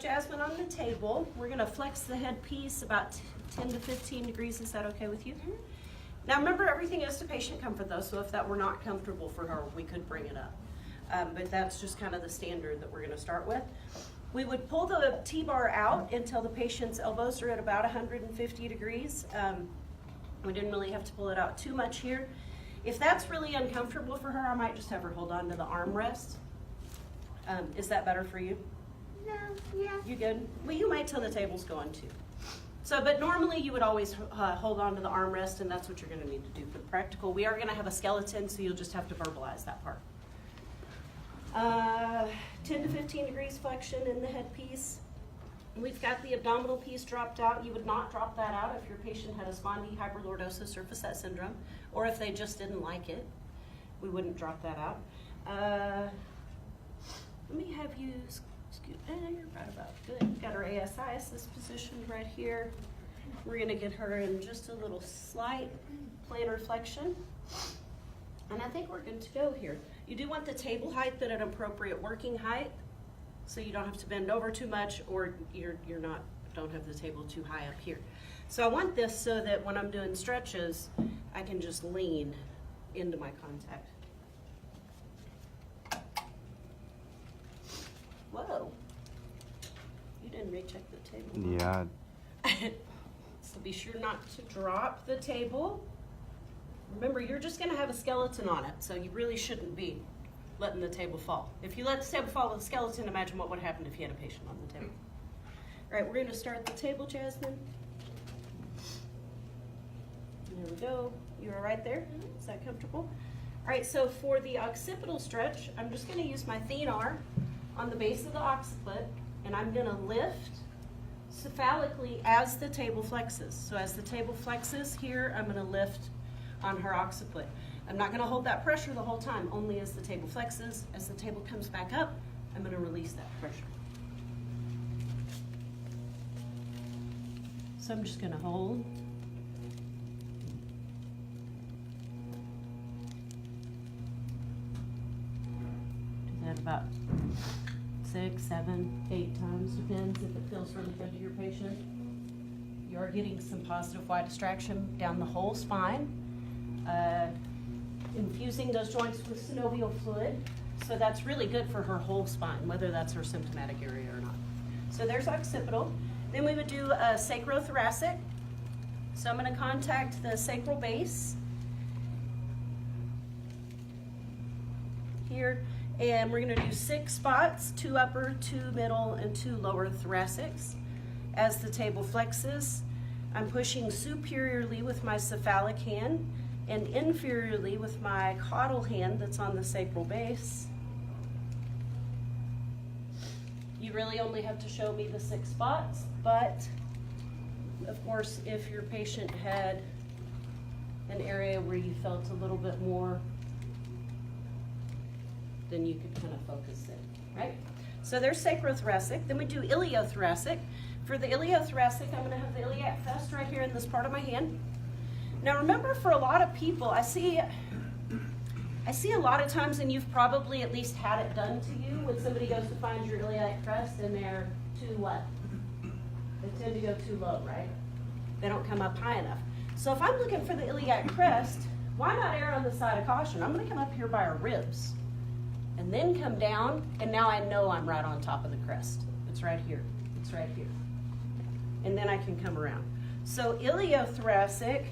Jasmine on the table. We're going to flex the headpiece about 10 to 15 degrees. Is that okay with you? Mm-hmm. Now remember, everything is to patient comfort though, so if that were not comfortable for her, we could bring it up. But that's just kind of the standard that we're going to start with. We would pull the T-bar out until the patient's elbows are at about 150 degrees. We didn't really have to pull it out too much here. If that's really uncomfortable for her, I might just have her hold on to the armrest. Is that better for you? No, yeah. You good? Well, you might till the table's going too. So, but normally you would always hold on to the armrest, and that's what you're going to need to do for the practical. We are going to have a skeleton, so you'll just have to verbalize that part. 10 to 15 degrees flexion in the headpiece. We've got the abdominal piece dropped out. You would not drop that out if your patient had a spondylohyperlordosis or facet syndrome, or if they just didn't like it. We wouldn't drop that out. Let me have you scoot. You're right about good. We've got our ASI assist positioned right here. We're going to get her in just a little slight plantar flexion. And I think we're good to go here. You do want the table height at an appropriate working height, so you don't have to bend over too much, or don't have the table too high up here. So I want this so that when I'm doing stretches, I can just lean into my contact. Whoa, you didn't recheck the table. Yeah. So be sure not to drop the table. Remember, you're just going to have a skeleton on it, so you really shouldn't be letting the table fall. If you let the table fall with a skeleton, imagine what would happen if you had a patient on the table. All right, we're going to start the table, Jasmine. There we go. You are right there. Is that comfortable? All right, so for the occipital stretch, I'm just going to use my thenar on the base of the occiput, and I'm going to lift cephalically as the table flexes. So as the table flexes here, I'm going to lift on her occiput. I'm not going to hold that pressure the whole time, only as the table flexes. As the table comes back up, I'm going to release that pressure. So I'm just going to hold. Do that about 6, 7, 8 times, depends if it feels really good to your patient. You are getting some positive Y distraction down the whole spine. Infusing those joints with synovial fluid, so that's really good for her whole spine, whether that's her symptomatic area or not. So there's occipital. Then we would do a sacrothoracic. So I'm going to contact the sacral base here, and we're going to do 6 spots, 2 upper, 2 middle, and 2 lower thoracics. As the table flexes, I'm pushing superiorly with my cephalic hand and inferiorly with my caudal hand that's on the sacral base. You really only have to show me the 6 spots, but of course, if your patient had an area where you felt a little bit more, then you could kind of focus it, right? So there's sacrothoracic. Then we do iliothoracic. For the iliothoracic, I'm going to have the iliac crest right here in this part of my hand. Now remember, for a lot of people, I see a lot of times, and you've probably at least had it done to you, when somebody goes to find your iliac crest and they're too what? They tend to go too low, right? They don't come up high enough. So if I'm looking for the iliac crest, why not err on the side of caution? I'm going to come up here by our ribs and then come down, and now I know I'm right on top of the crest. It's right here. It's right here. And then I can come around. So iliothoracic.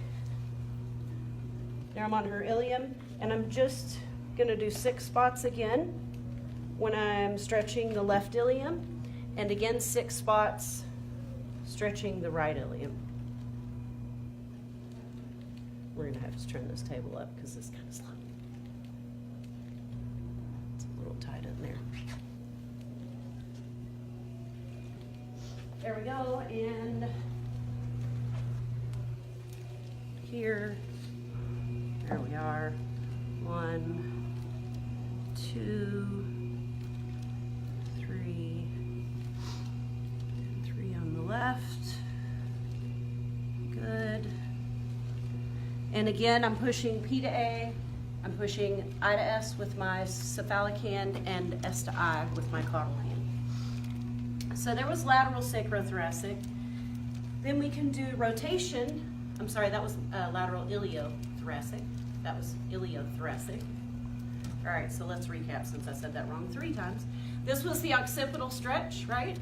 Now I'm on her ilium, and I'm just going to do 6 spots again when I'm stretching the left ilium, and again 6 spots stretching the right ilium. We're going to have to turn this table up because it's kind of slow. It's a little tight in there. There we go, and here. There we are. 1, 2, 3, 3 on the left. Good. And again, I'm pushing P to A. I'm pushing I to S with my cephalic hand and S to I with my caudal hand. So there was lateral sacrothoracic. Then we can do rotation. I'm sorry, that was lateral iliothoracic. That was iliothoracic. All right, so let's recap since I said that wrong 3 times. This was the occipital stretch, right?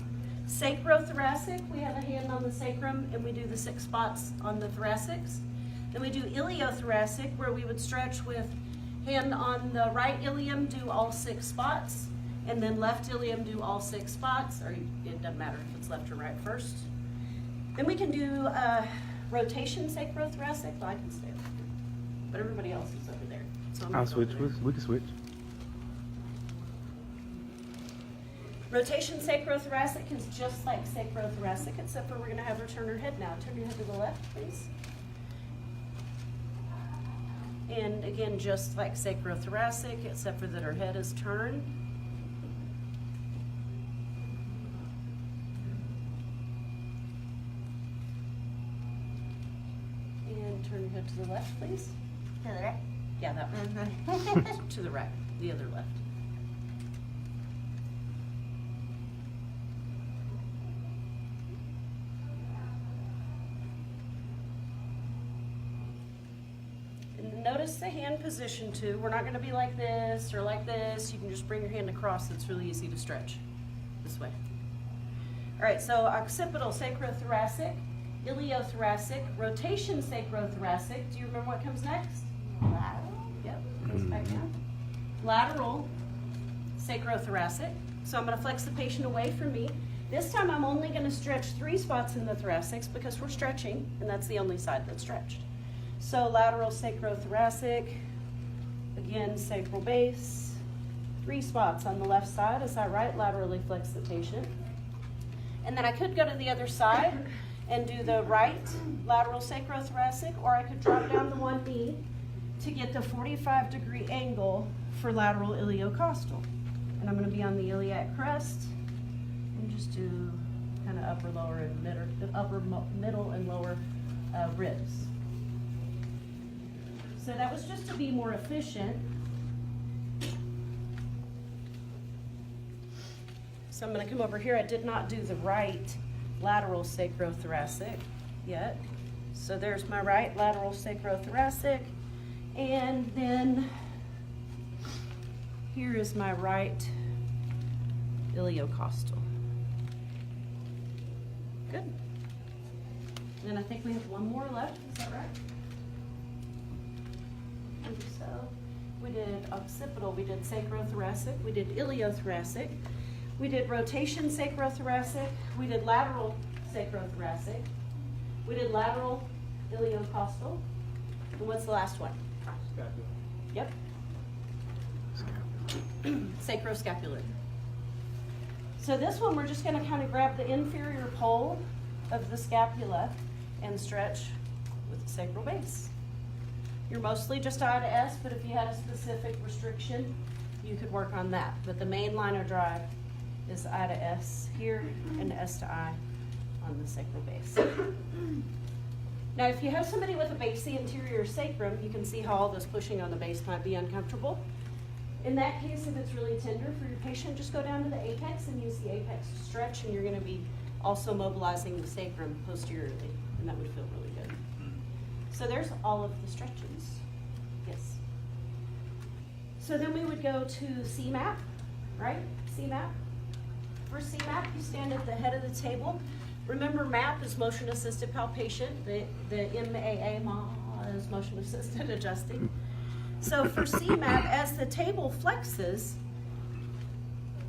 Sacrothoracic, we have a hand on the sacrum and we do the 6 spots on the thoracics. Then we do iliothoracic, where we would stretch with hand on the right ilium, do all 6 spots, and then left ilium, do all 6 spots, or it doesn't matter if it's left or right first. Then we can do rotation sacrothoracic. Well, I can stay over here, but everybody else is over there. So I'll switch. We can switch. Rotation sacrothoracic is just like sacrothoracic, except for we're going to have her turn her head now. Turn your head to the left, please. And again, just like sacrothoracic, except for that her head is turned. And turn your head to the left, please. To the right. Yeah, that one. To the right, the other left. And notice the hand position too. We're not going to be like this or like this. You can just bring your hand across. It's really easy to stretch this way. All right, so occipital sacrothoracic, iliothoracic, rotation sacrothoracic. Do you remember what comes next? Lateral. Yep, goes back down. Lateral sacrothoracic. So I'm going to flex the patient away from me. This time I'm only going to stretch 3 spots in the thoracics because we're stretching, and that's the only side that's stretched. So lateral sacrothoracic, again sacral base, 3 spots on the left side as I right laterally flex the patient. And then I could go to the other side and do the right lateral sacrothoracic, or I could drop down the one knee to get the 45-degree angle for lateral iliocostal. And I'm going to be on the iliac crest and just do kind of upper, lower, and middle and lower ribs. So that was just to be more efficient. So I'm going to come over here. I did not do the right lateral sacrothoracic yet. So there's my right lateral sacrothoracic. And then here is my right iliocostal. Good. And I think we have one more left. Is that right? So we did occipital, we did sacrothoracic, we did iliothoracic, we did rotation sacrothoracic, we did lateral sacrothoracic, we did lateral iliocostal, and what's the last one? Scapula. Yep. Sacroscapular. So this one we're just going to kind of grab the inferior pole of the scapula and stretch with the sacral base. You're mostly just I to S, but if you had a specific restriction, you could work on that. But the main line of drive is I to S here and S to I on the sacral base. Now, if you have somebody with a basal anterior sacrum, you can see how all this pushing on the base might be uncomfortable. In that case, if it's really tender for your patient, just go down to the apex and use the apex to stretch, and you're going to be also mobilizing the sacrum posteriorly, and that would feel really good. So there's all of the stretches. Yes. So then we would go to CMAP, right? CMAP. For CMAP, you stand at the head of the table. Remember, MAP is motion assisted palpation. The MAA is motion assisted adjusting. So for CMAP, as the table flexes,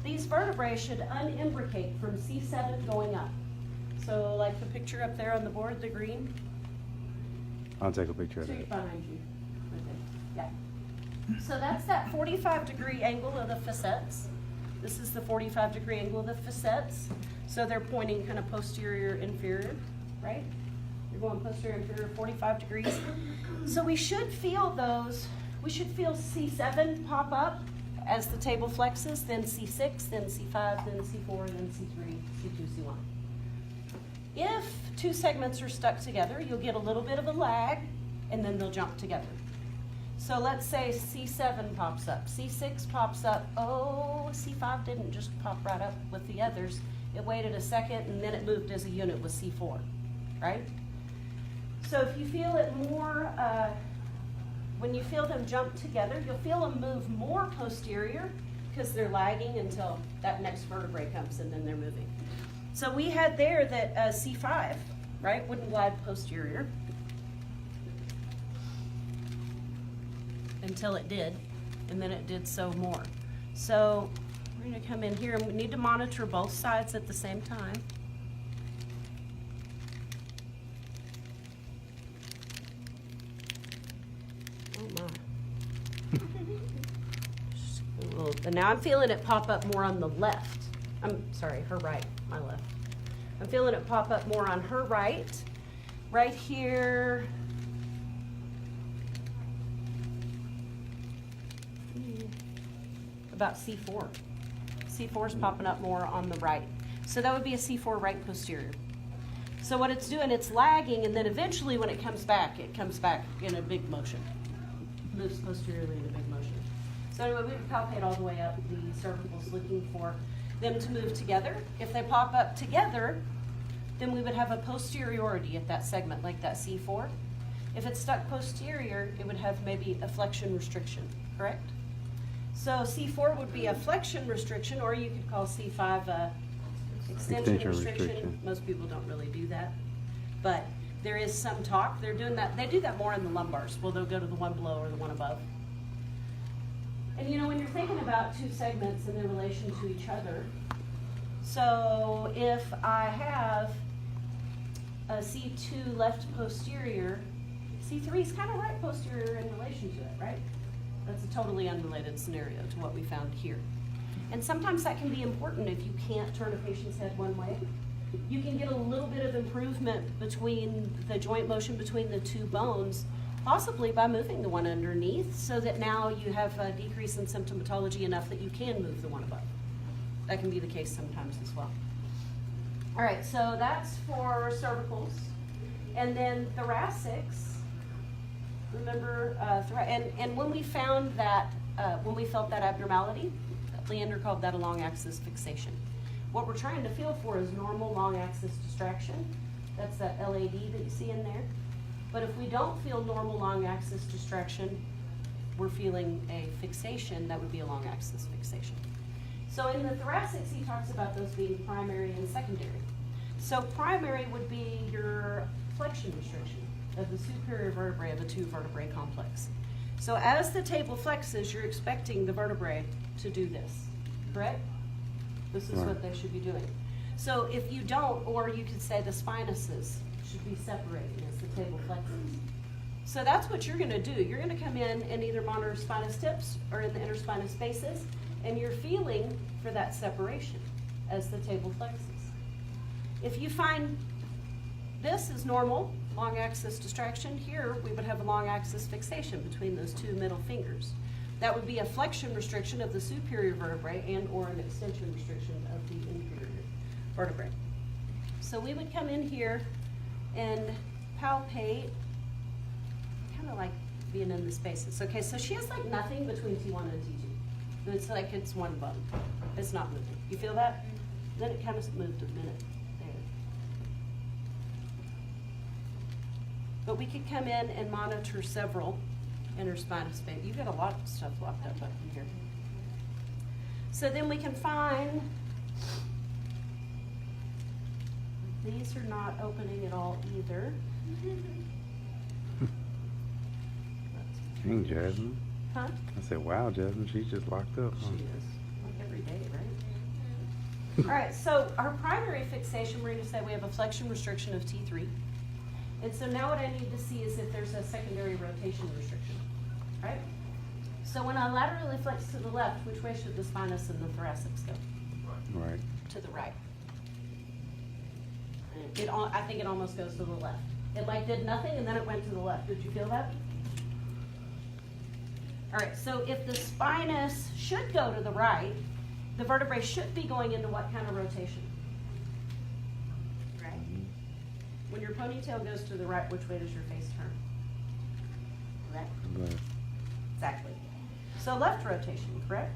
these vertebrae should unimbricate from C7 going up. So like the picture up there on the board, the green. I'll take a picture of So that. behind you. Right there. Yeah. So that's that 45-degree angle of the facets. This is the 45-degree angle of the facets. So they're pointing kind of posterior, inferior, right? You're going posterior, inferior, 45 degrees. So we should feel those. We should feel C7 pop up as the table flexes, then C6, then C5, then C4, then C3, C2, C1. If 2 segments are stuck together, you'll get a little bit of a lag, and then they'll jump together. So let's say C7 pops up, C6 pops up, oh, C5 didn't just pop right up with the others, it waited a second, and then it moved as a unit with C4, right? So if you feel it more, when you feel them jump together, you'll feel them move more posterior because they're lagging until that next vertebrae comes and then they're moving. So we had there that C5, right, wouldn't glide posterior until it did, and then it did so more. So we're going to come in here, and we need to monitor both sides at the same time. Oh my. And now I'm feeling it pop up more on the left. I'm sorry, her right, my left. I'm feeling it pop up more on her right. Right here. About C4. C4 is popping up more on the right. So that would be a C4 right posterior. So what it's doing, it's lagging, and then eventually when it comes back in a big motion. Moves posteriorly in a big motion. So anyway, we would palpate all the way up the cervicals looking for them to move together. If they pop up together, then we would have a posteriority at that segment, like that C4. If it's stuck posterior, it would have maybe a flexion restriction, correct? So C4 would be a flexion restriction, or you could call C5 a extension restriction. Most people don't really do that, but there is some talk. They're doing that. They do that more in the lumbars. Well, they'll go to the one below or the one above. And you know, when you're thinking about two segments and their relation to each other, so if I have a C2 left posterior, C3 is kind of right posterior in relation to it, right? That's a totally unrelated scenario to what we found here. And sometimes that can be important if you can't turn a patient's head one way. You can get a little bit of improvement between the joint motion between the two bones, possibly by moving the one underneath, so that now you have a decrease in symptomatology enough that you can move the one above. That can be the case sometimes as well. All right, so that's for cervicals. And then thoracics. Remember, and when we found that, when we felt that abnormality, Leander called that a long axis fixation. What we're trying to feel for is normal long axis distraction. That's that LAD that you see in there. But if we don't feel normal long axis distraction, we're feeling a fixation, that would be a long axis fixation. So in the thoracics, he talks about those being primary and secondary. So primary would be your flexion restriction of the superior vertebrae of a two vertebrae complex. So as the table flexes, you're expecting the vertebrae to do this, correct? This is what they should be doing. So if you don't, or you could say the spinuses should be separating as the table flexes. So that's what you're going to do. You're going to come in and either monitor spinous tips or in the interspinous spaces, and you're feeling for that separation as the table flexes. If you find this is normal, long axis distraction, here we would have a long axis fixation between those two middle fingers. That would be a flexion restriction of the superior vertebrae and or an extension restriction of the inferior vertebrae. So we would come in here and palpate, kind of like being in the spaces. Okay, so she has like nothing between T1 and T2. It's like it's one bone. It's not moving. You feel that? Then it kind of moved a minute there. But we could come in and monitor several interspinous space. You've got a lot of stuff locked up in here. So then we can find, these are not opening at all either. Dang, Jasmine. Huh? I said, wow, Jasmine, she's just locked up. Huh? She is. Like every day, right? All right, so our primary fixation, we're going to say we have a flexion restriction of T3. And so now what I need to see is if there's a secondary rotation restriction, right? So when I laterally flex to the left, which way should the spinous and the thoracics go? Right. To the right. I think it almost goes to the left. It like did nothing and then it went to the left. Did you feel that? All right, so if the spinous should go to the right, the vertebrae should be going into what kind of rotation? Right? When your ponytail goes to the right, which way does your face turn? Left. Exactly. So left rotation, correct?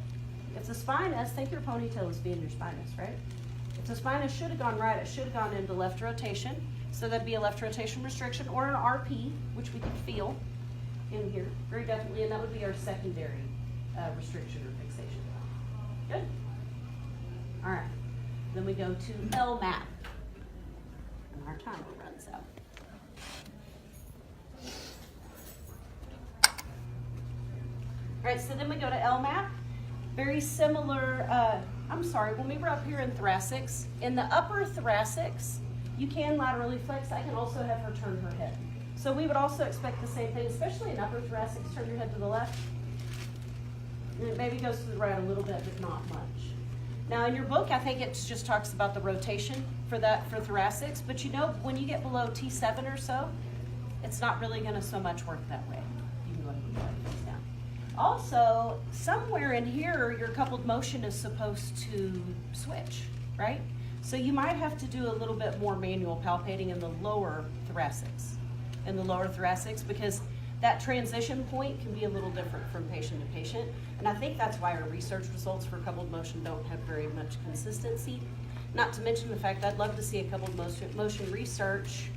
If the spinous, think your ponytail is being your spinous, right? If the spinous should have gone right, it should have gone into left rotation. So that'd be a left rotation restriction or an RP, which we can feel in here very definitely, and that would be our secondary restriction or fixation. Good? All right. Then we go to LMAP. And our timer runs out. All right, so then we go to LMAP. Very similar, when we were up here in thoracics, in the upper thoracics, you can laterally flex. I can also have her turn her head. So we would also expect the same thing, especially in upper thoracics, turn your head to the left. And it maybe goes to the right a little bit, but not much. Now in your book, I think it just talks about the rotation for thoracics, but you know, when you get below T7 or so, it's not really gonna so much work that way. You can go ahead and write these down. Also, somewhere in here, your coupled motion is supposed to switch, right? So you might have to do a little bit more manual palpating in the lower thoracics. Because that transition point can be a little different from patient to patient. And I think that's why our research results for coupled motion don't have very much consistency. Not to mention the fact I'd love to see a coupled motion research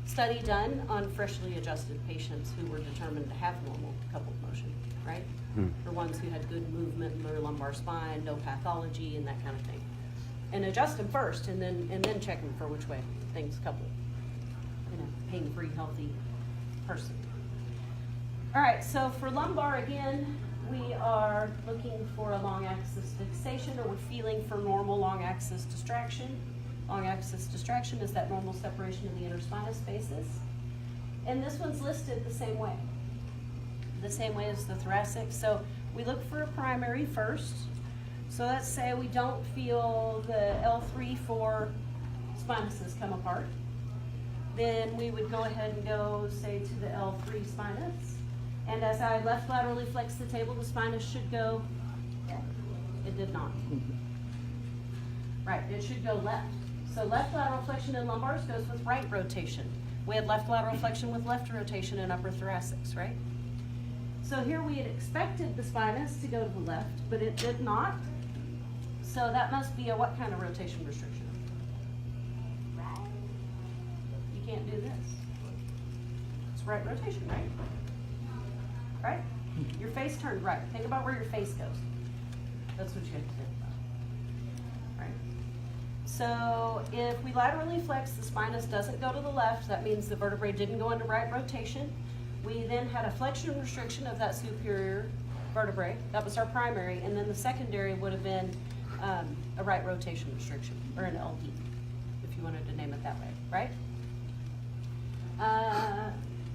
study done on freshly adjusted patients who were determined to have normal coupled motion, right? For ones who had good movement in their lumbar spine, no pathology, and that kind of thing. And adjust them first, and then check them for which way things couple. In a pain-free, healthy person. All right, so for lumbar again, we are looking for a long axis fixation, or we're feeling for normal long axis distraction. Long axis distraction is that normal separation of the inner spinous spaces. And this one's listed the same way as the thoracic. So we look for a primary first. So let's say we don't feel the L3-4 spinuses come apart. Then we would go ahead and go, say, to the L3 spinous. And as I left laterally flex the table, the spinous should go, it did not. Right, it should go left. So left lateral flexion in lumbars goes with right rotation. We had left lateral flexion with left rotation in upper thoracics, right? So here we had expected the spinous to go to the left, but it did not. So that must be a what kind of rotation restriction? You can't do this. It's right rotation, right? Right? Your face turned right. Think about where your face goes. That's what you have to think about. Right? So if we laterally flex, the spinous doesn't go to the left. That means the vertebrae didn't go into right rotation. We then had a flexion restriction of that superior vertebrae. That was our primary. And then the secondary would have been a right rotation restriction, or an LD, if you wanted to name it that way, right?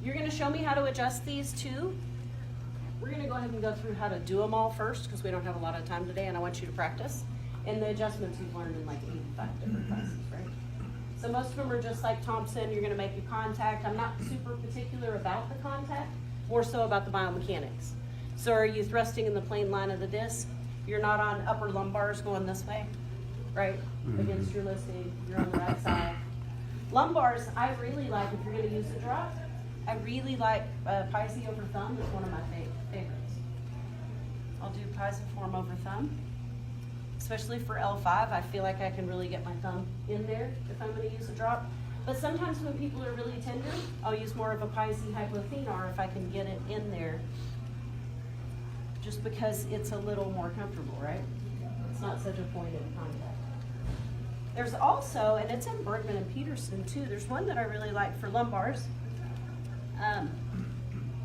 You're going to show me how to adjust these two. We're going to go ahead and go through how to do them all first, because we don't have a lot of time today, and I want you to practice. And the adjustments you've learned in like 85 different classes, right? So most of them are just like Thompson. You're going to make a contact. I'm not super particular about the contact, more so about the biomechanics. So are you thrusting in the plane line of the disc? You're not on upper lumbars going this way, right? Against your listing, you're on the right side. Lumbars, I really like, if you're going to use a drop, I really like Pisces over thumb. It's one of my favorites. I'll do pisiform over thumb. Especially for L5, I feel like I can really get my thumb in there if I'm going to use a drop. But sometimes when people are really tender, I'll use more of a Pisces hypothenar if I can get it in there, just because it's a little more comfortable, right? It's not such a pointed contact. There's also, and it's in Bergman and Peterson too, there's one that I really like for lumbars.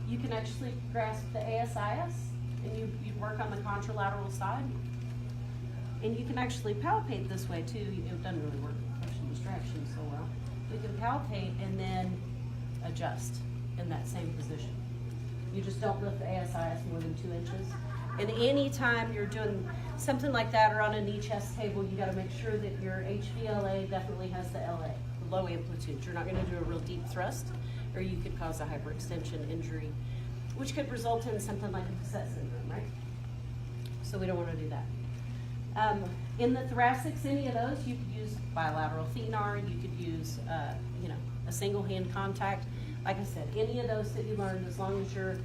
You can actually grasp the ASIS, and you work on the contralateral side. And you can actually palpate this way too. It doesn't really work with flexion distraction so well. You can palpate and then adjust in that same position. You just don't lift the ASIS more than 2 inches. And anytime you're doing something like that or on a knee chest table, you got to make sure that your HVLA definitely has the LA, the low amplitude. You're not going to do a real deep thrust, or you could cause a hyperextension injury, which could result in something like a Facet syndrome, right? So we don't want to do that. In the thoracics, any of those, you could use bilateral thenar, you could use, a single hand contact. Like I said, any of those that you learned, as long as you're,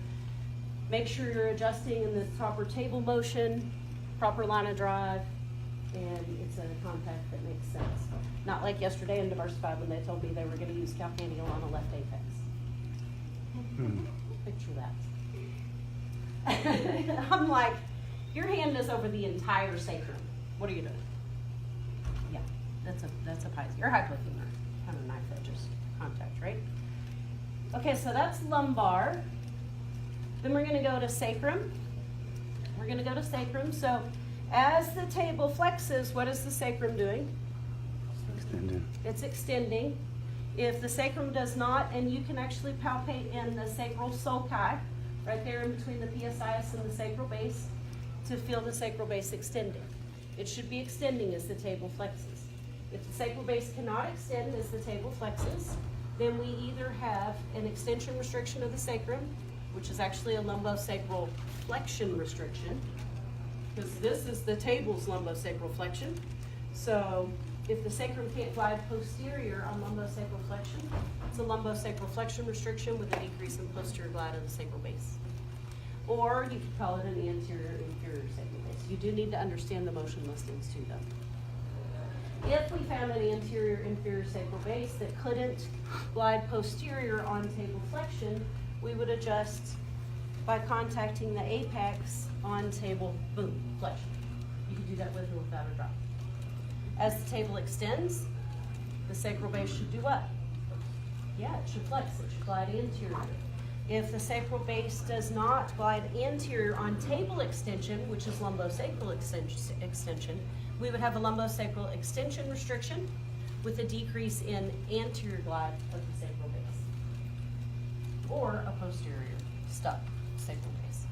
make sure you're adjusting in the proper table motion, proper line of drive, And it's a contact that makes sense. Not like yesterday in diversified when they told me they were gonna use calcandial on the left apex. Picture that. I'm like, your hand is over the entire sacrum. What are you doing? Yeah, that's a Pisces, or hypofemoral, kind of knife edges contact, right? Okay, so that's lumbar. Then we're gonna go to sacrum. We're gonna go to sacrum. So as the table flexes, what is the sacrum doing? Extending. It's extending. If the sacrum does not, and you can actually palpate in the sacral sulci, right there in between the PSIS and the sacral base, to feel the sacral base extending. It should be extending as the table flexes. If the sacral base cannot extend as the table flexes, then we either have an extension restriction of the sacrum, which is actually a lumbosacral flexion restriction, because this is the table's lumbosacral flexion. So if the sacrum can't glide posterior on lumbosacral flexion, it's a lumbosacral flexion restriction with a decrease in posterior glide of the sacral base. Or you could call it an anterior-inferior sacral base. You do need to understand the motion listings too, though. If we found an anterior-inferior sacral base that couldn't glide posterior on table flexion, we would adjust by contacting the apex on table, boom, flexion. You can do that with or without a drop. As the table extends, the sacral base should do what? Yeah, it should flex, it should glide anterior. If the sacral base does not glide anterior on table extension, which is lumbosacral extension, we would have a lumbosacral extension restriction with a decrease in anterior glide of the sacral base. Or a posterior stuck sacral base.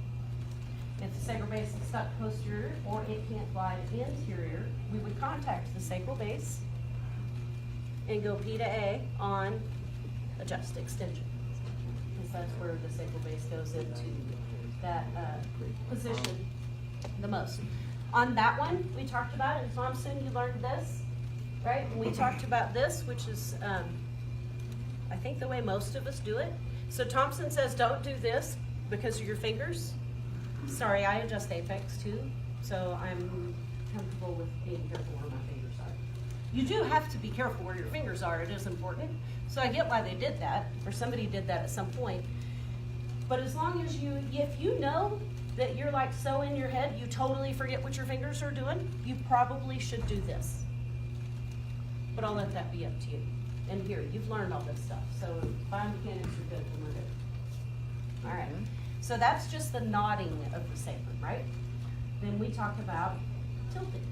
If the sacral base is stuck posterior or it can't glide anterior, we would contact the sacral base and go P to A on adjust extension. Because that's where the sacral base goes into that position the most. On that one, we talked about in Thompson, you learned this, right? And we talked about this, which is, I think the way most of us do it. So Thompson says, don't do this because of your fingers. Sorry, I adjust apex too, so I'm comfortable with being careful where my fingers are. You do have to be careful where your fingers are, it is important. So I get why they did that, or somebody did that at some point. But as long as if you know that you're like so in your head, you totally forget what your fingers are doing, you probably should do this. But I'll let that be up to you. And here, you've learned all this stuff, so biomechanics are good, then we're good. All right. So that's just the nodding of the sacrum, right? Then we talk about tilting.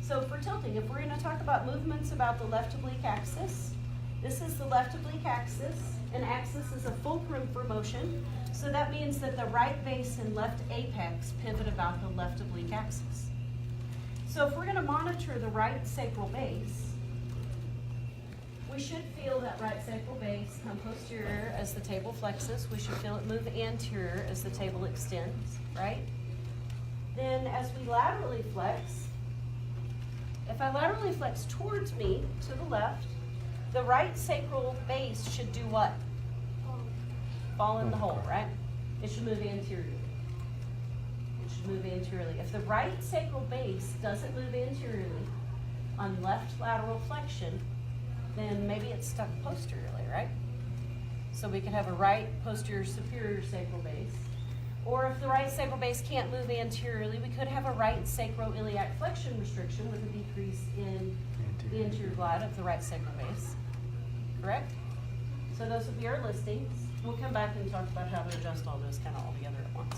So for tilting, if we're going to talk about movements about the left oblique axis, this is the left oblique axis. An axis is a fulcrum for motion. So that means that the right base and left apex pivot about the left oblique axis. So if we're going to monitor the right sacral base, we should feel that right sacral base come posterior as the table flexes. We should feel it move anterior as the table extends, right? Then as we laterally flex, if I laterally flex towards me to the left, the right sacral base should do what? Fall in the hole, right? It should move anteriorly. It should move anteriorly. If the right sacral base doesn't move anteriorly on left lateral flexion, then maybe it's stuck posteriorly, right? So we could have a right posterior superior sacral base. Or if the right sacral base can't move anteriorly, we could have a right sacroiliac flexion restriction with a decrease in the anterior glide of the right sacral base. Correct? So those would be our listings. We'll come back and talk about how to adjust all those kind of all together at once.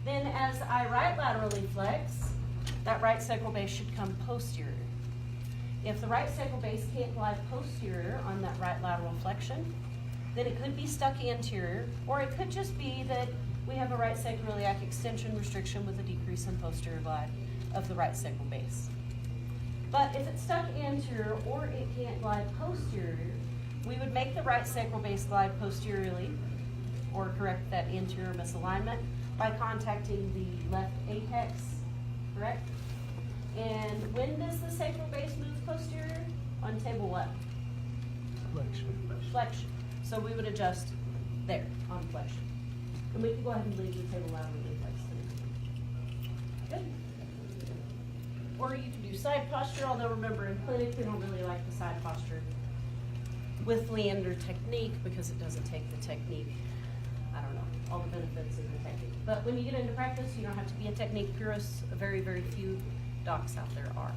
Then as I right laterally flex, that right sacral base should come posterior. If the right sacral base can't glide posterior on that right lateral flexion, then it could be stuck anterior, or it could just be that we have a right sacroiliac extension restriction with a decrease in posterior glide of the right sacral base. But if it's stuck anterior or it can't glide posterior, we would make the right sacral base glide posteriorly, or correct that anterior misalignment, by contacting the left apex, correct? And when does the sacral base move posterior? On table what? Flexion. Flexion. So we would adjust there on flexion. And we can go ahead and leave the table laterally flexed. Good. or you can do side posture, although remember in clinic we don't really like the side posture with Leander technique because it doesn't take the technique, I don't know, all the benefits of the technique. But when you get into practice, you don't have to be a technique purist. Very, very few docs out there are.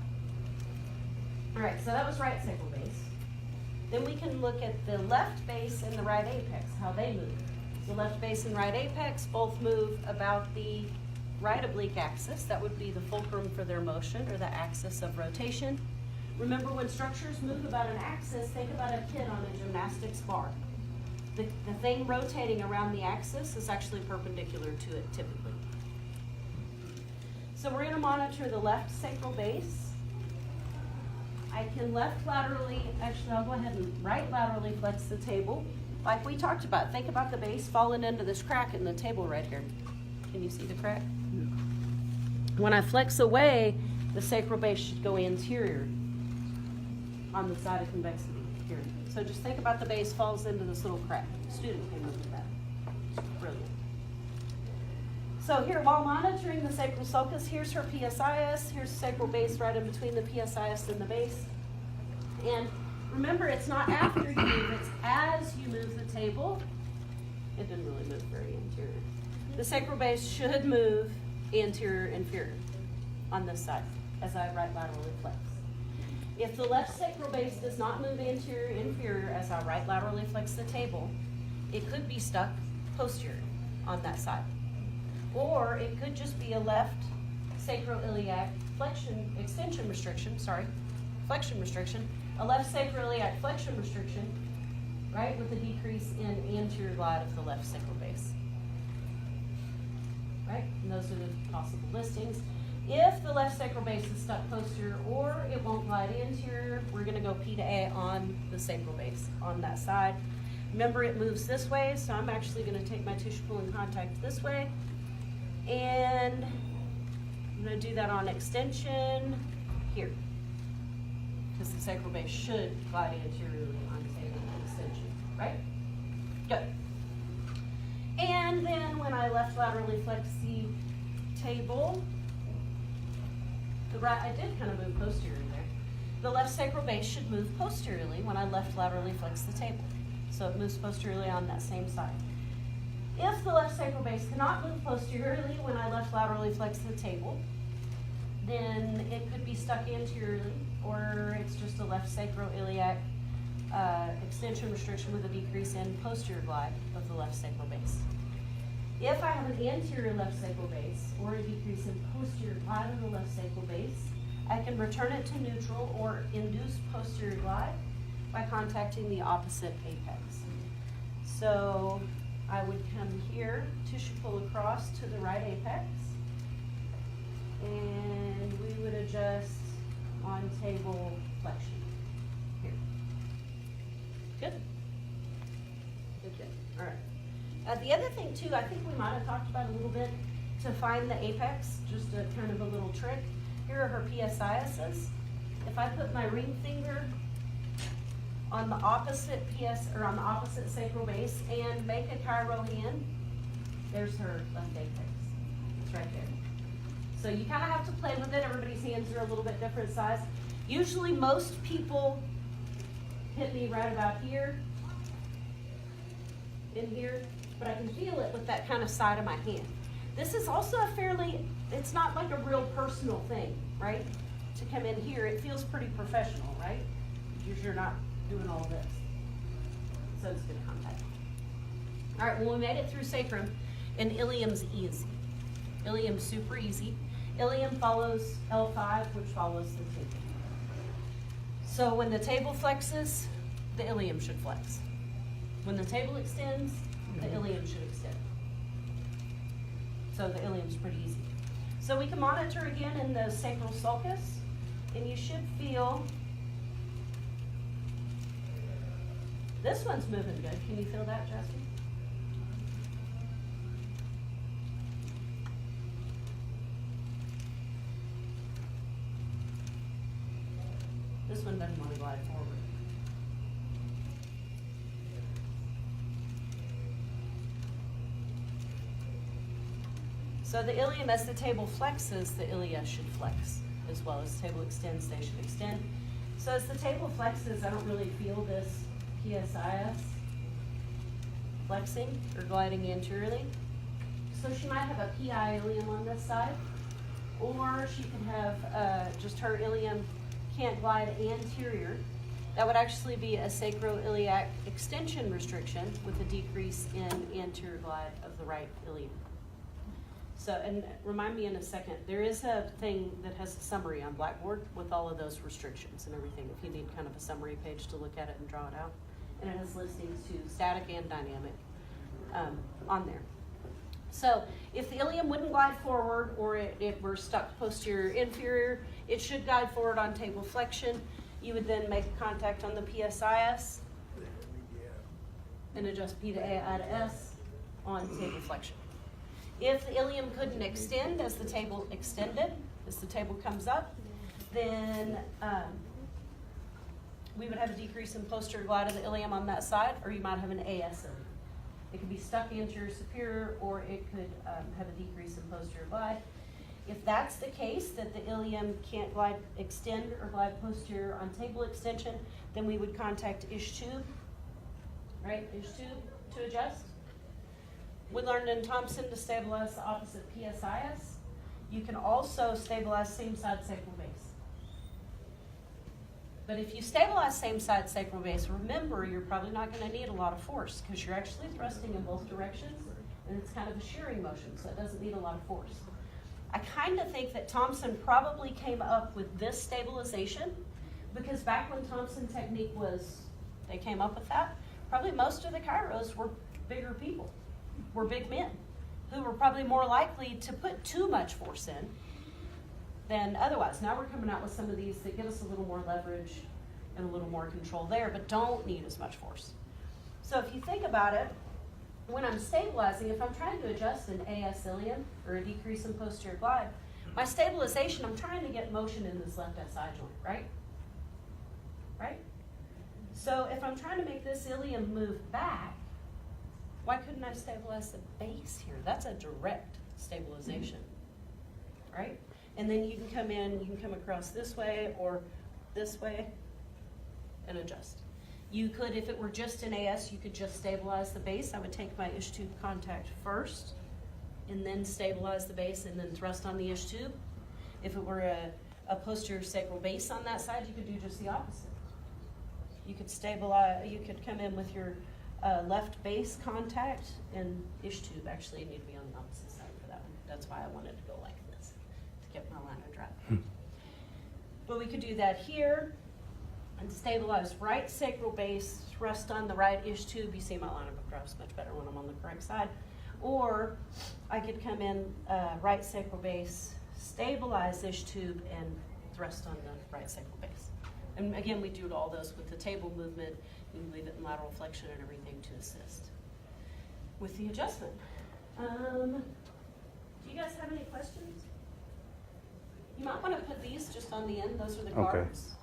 All right, so that was right sacral base. Then we can look at the left base and the right apex, how they move. The left base and right apex both move about the right oblique axis. That would be the fulcrum for their motion, or the axis of rotation. Remember, when structures move about an axis, think about a kid on a gymnastics bar. The thing rotating around the axis is actually perpendicular to it typically. So we're going to monitor the left sacral base. I can left laterally, actually I'll go ahead and right laterally flex the table. Like we talked about, think about the base falling into this crack in the table right here. Can you see the crack? Yeah. When I flex away, the sacral base should go anterior on the side of convexity here. So just think about the base falls into this little crack. Student can look at that. It's brilliant. So here, while monitoring the sacral sulcus, here's her PSIS. Here's the sacral base right in between the PSIS and the base. And remember, it's not after you move, it's as you move the table. It didn't really move very anterior. The sacral base should move anterior, inferior on this side as I right laterally flex. If the left sacral base does not move anterior, inferior as I right laterally flex the table, it could be stuck posterior on that side. Or it could just be a left sacroiliac flexion restriction, a left sacroiliac flexion restriction, right, with a decrease in anterior glide of the left sacral base. Right, and those are the possible listings. If the left sacral base is stuck posterior or it won't glide anterior, we're going to go P to A on the sacral base on that side. Remember, it moves this way, so I'm actually going to take my tissue pulling contact this way. And I'm going to do that on extension here, because the sacral base should glide anteriorly on table extension, right? Good. And then when I left laterally flex the table, the right, I did kind of move posteriorly there. The left sacral base should move posteriorly when I left laterally flex the table. So it moves posteriorly on that same side. If the left sacral base cannot move posteriorly when I left laterally flex the table, then it could be stuck anteriorly, or it's just a left sacroiliac extension restriction with a decrease in posterior glide of the left sacral base. If I have an anterior left sacral base or a decrease in posterior glide of the left sacral base, I can return it to neutral or induce posterior glide by contacting the opposite apex. So I would come here, tissue pull across to the right apex, and we would adjust on table flexion here. Good? Good. All right. The other thing too, I think we might have talked about a little bit to find the apex, just a kind of a little trick. Here are her PSISs. If I put my ring finger on the opposite on the opposite sacral base and make a chiro hand, there's her left apex. It's right there. So you kind of have to play with it. Everybody's hands are a little bit different size. Usually most people hit me right about here, in here, but I can feel it with that kind of side of my hand. This is also a fairly, it's not like a real personal thing, right? To come in here, it feels pretty professional, right? Because you're not doing all this. So it's good contact. All right, well, we made it through sacrum, and ilium's easy. Ilium's super easy. Ilium follows L5, which follows the table. So when the table flexes, the ilium should flex. When the table extends, the ilium should extend. So the ilium's pretty easy. So we can monitor again in the sacral sulcus, and you should feel this one's moving good. Can you feel that, Justin? This one doesn't want to glide forward. So the ilium, as the table flexes, the ilia should flex as well. As the table extends, they should extend. So as the table flexes, I don't really feel this PSIS flexing or gliding anteriorly. So she might have a PI ilium on this side, or she could have just her ilium can't glide anterior. That would actually be a sacroiliac extension restriction with a decrease in anterior glide of the right ilium. So, and remind me in a second, there is a thing that has a summary on Blackboard with all of those restrictions and everything, if you need kind of a summary page to look at it and draw it out. And it has listings to static and dynamic on there. So if the ilium wouldn't glide forward, or it were stuck posterior inferior, it should glide forward on table flexion. You would then make contact on the PSIS and adjust P to A, I to S on table flexion. If the ilium couldn't extend as the table extended, as the table comes up, then we would have a decrease in posterior glide of the ilium on that side, or you might have an AS ilium. It could be stuck anterior superior, or it could have a decrease in posterior glide. If that's the case, that the ilium can't glide, extend or glide posterior on table extension, then we would contact ish tube, right? Ish tube to adjust. We learned in Thompson to stabilize the opposite PSIS. You can also stabilize same side sacral base. But if you stabilize same side sacral base, remember you're probably not going to need a lot of force because you're actually thrusting in both directions, and it's kind of a shearing motion, so it doesn't need a lot of force. I kind of think that Thompson probably came up with this stabilization because back when Thompson technique was, they came up with that, probably most of the chiros were bigger people, were big men, who were probably more likely to put too much force in than otherwise. Now we're coming out with some of these that give us a little more leverage and a little more control there, but don't need as much force. So if you think about it, when I'm stabilizing, if I'm trying to adjust an AS ilium or a decrease in posterior glide, my stabilization, I'm trying to get motion in this left SI joint, right? Right? So if I'm trying to make this ilium move back, why couldn't I stabilize the base here? That's a direct stabilization, right? And then you can come in, you can come across this way or this way and adjust. You could, if it were just an AS, you could just stabilize the base. I would take my ish tube contact first and then stabilize the base and then thrust on the ish tube. If it were a posterior sacral base on that side, you could do just the opposite. You could stabilize, you could come in with your left base contact and ish tube. Actually, you need to be on the opposite side for that one. That's why I wanted to go like this, to get my line of drive. But we could do that here and stabilize right sacral base, thrust on the right ish tube. You see my line of drive is much better when I'm on the correct side. Or I could come in right sacral base, stabilize ish tube, and thrust on the right sacral base. And again, we do all those with the table movement. You can leave it in lateral flexion and everything to assist with the adjustment. Do you guys have any questions? You might want to put these just on the end. Those are the cards.